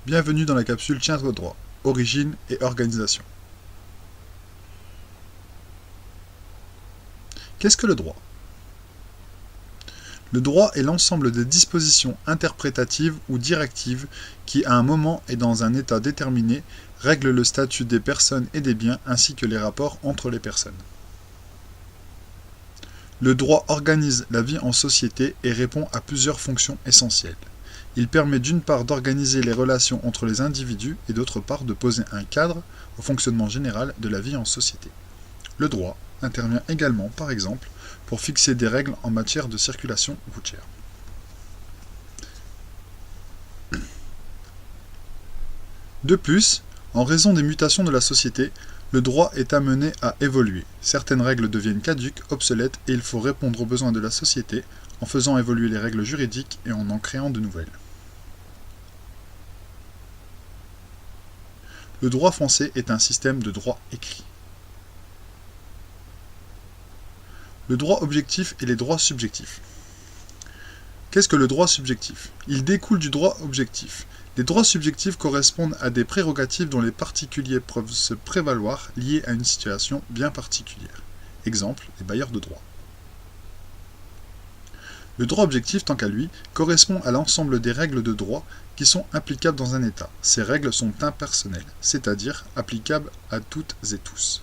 Bienvenue dans la capsule Tiens-toi droit, origine et organisation. Qu'est-ce que le droit? Le droit est l'ensemble des dispositions interprétatives ou directives qui, à un moment et dans un état déterminé, règlent le statut des personnes et des biens ainsi que les rapports entre les personnes. Le droit organise la vie en société et répond à plusieurs fonctions essentielles. Il permet d'une part d'organiser les relations entre les individus et d'autre part de poser un cadre au fonctionnement général de la vie en société. Le droit intervient également, par exemple, pour fixer des règles en matière de circulation routière. De plus, en raison des mutations de la société, le droit est amené à évoluer. Certaines règles deviennent caduques, obsolètes, et il faut répondre aux besoins de la société en faisant évoluer les règles juridiques et en créant de nouvelles. Le droit français est un système de droit écrit. Le droit objectif et les droits subjectifs. Qu'est-ce que le droit subjectif? Il découle du droit objectif. Les droits subjectifs correspondent à des prérogatives dont les particuliers peuvent se prévaloir liées à une situation bien particulière. Exemple, les bailleurs de droit. Le droit objectif, tant qu'à lui, correspond à l'ensemble des règles de droit qui sont applicables dans un État. Ces règles sont impersonnelles, c'est-à-dire applicables à toutes et tous.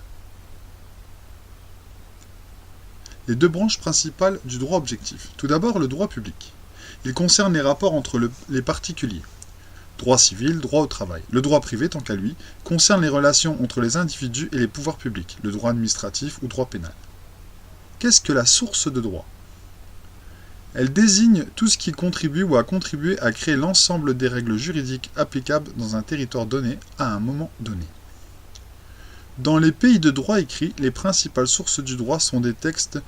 Les deux branches principales du droit objectif. Tout d'abord, le droit public. Il concerne les rapports entre les particuliers. Droit civil, droit au travail. Le droit privé, tant qu'à lui, concerne les relations entre les individus et les pouvoirs publics, le droit administratif ou droit pénal. Qu'est-ce que la source de droit? Elle désigne tout ce qui contribue ou a contribué à créer l'ensemble des règles juridiques applicables dans un territoire donné à un moment donné. Dans les pays de droit écrit, les principales sources du droit sont des textes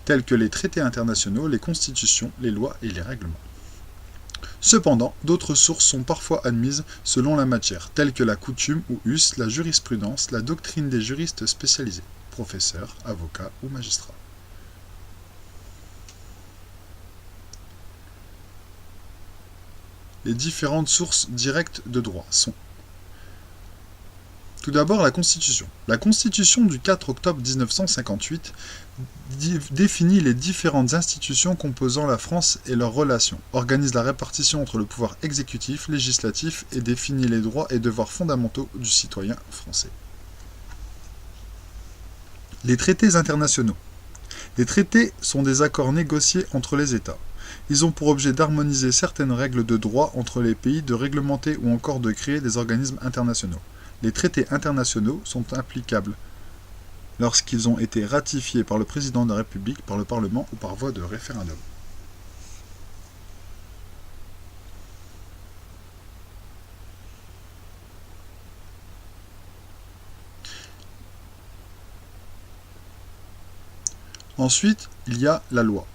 tels que les traités internationaux, les constitutions, les lois et les règlements. Cependant, d'autres sources sont parfois admises selon la matière, telles que la coutume ou us, la jurisprudence, la doctrine des juristes spécialisés, professeurs, avocats ou magistrats. Les différentes sources directes de droit sont: tout d'abord, la Constitution. La Constitution du 4 octobre 1958 définit les différentes institutions composant la France et leurs relations, organise la répartition entre le pouvoir exécutif, législatif et définit les droits et devoirs fondamentaux du citoyen français. Les traités internationaux. Les traités sont des accords négociés entre les États. Ils ont pour objet d'harmoniser certaines règles de droit entre les pays, de réglementer ou encore de créer des organismes internationaux. Les traités internationaux sont applicables lorsqu'ils ont été ratifiés par le président de la République, par le Parlement ou par voie de référendum. Ensuite, il y a la loi.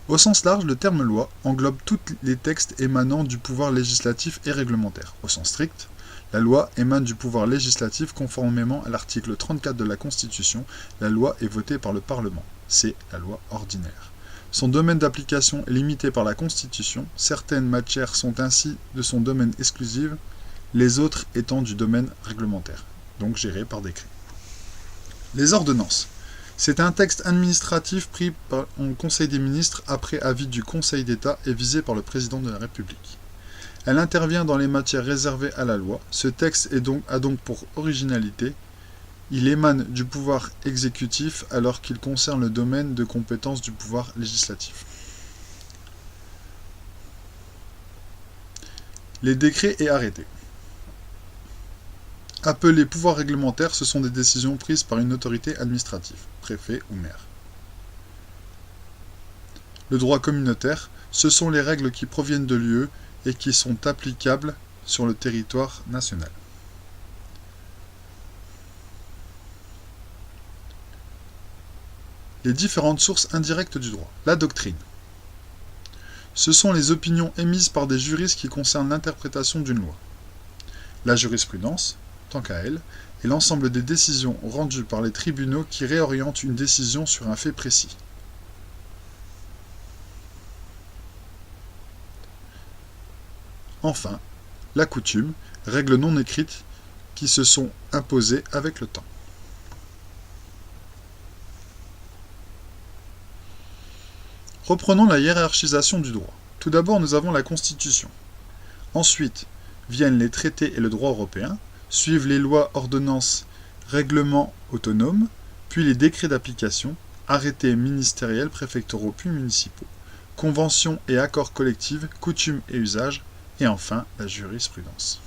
Au sens large, le terme loi englobe tous les textes émanant du pouvoir législatif et réglementaire. Au sens strict, la loi émane du pouvoir législatif conformément à l'article 34 de la Constitution. La loi est votée par le Parlement. C'est la loi ordinaire. Son domaine d'application est limité par la Constitution. Certaines matières sont ainsi de son domaine exclusif, les autres étant du domaine réglementaire, donc gérées par décret. Les ordonnances. C'est un texte administratif pris par le Conseil des ministres après avis du Conseil d'État et visé par le président de la République. Elle intervient dans les matières réservées à la loi. Ce texte a donc pour originalité, il émane du pouvoir exécutif alors qu'il concerne le domaine de compétence du pouvoir législatif. Les décrets et arrêtés. Appelés pouvoirs réglementaires, ce sont des décisions prises par une autorité administrative, préfet ou maire. Le droit communautaire, ce sont les règles qui proviennent de l'UE et qui sont applicables sur le territoire national. Les différentes sources indirectes du droit. La doctrine. Ce sont les opinions émises par des juristes qui concernent l'interprétation d'une loi. La jurisprudence, tant qu'à elle, est l'ensemble des décisions rendues par les tribunaux qui réorientent une décision sur un fait précis. Enfin, la coutume, règles non écrites qui se sont imposées avec le temps. Reprenons la hiérarchisation du droit. Tout d'abord, nous avons la Constitution. Ensuite, viennent les traités et le droit européen, suivent les lois, ordonnances, règlements autonomes, puis les décrets d'application, arrêtés ministériels, préfectoraux puis municipaux, conventions et accords collectifs, coutumes et usages, et enfin la jurisprudence.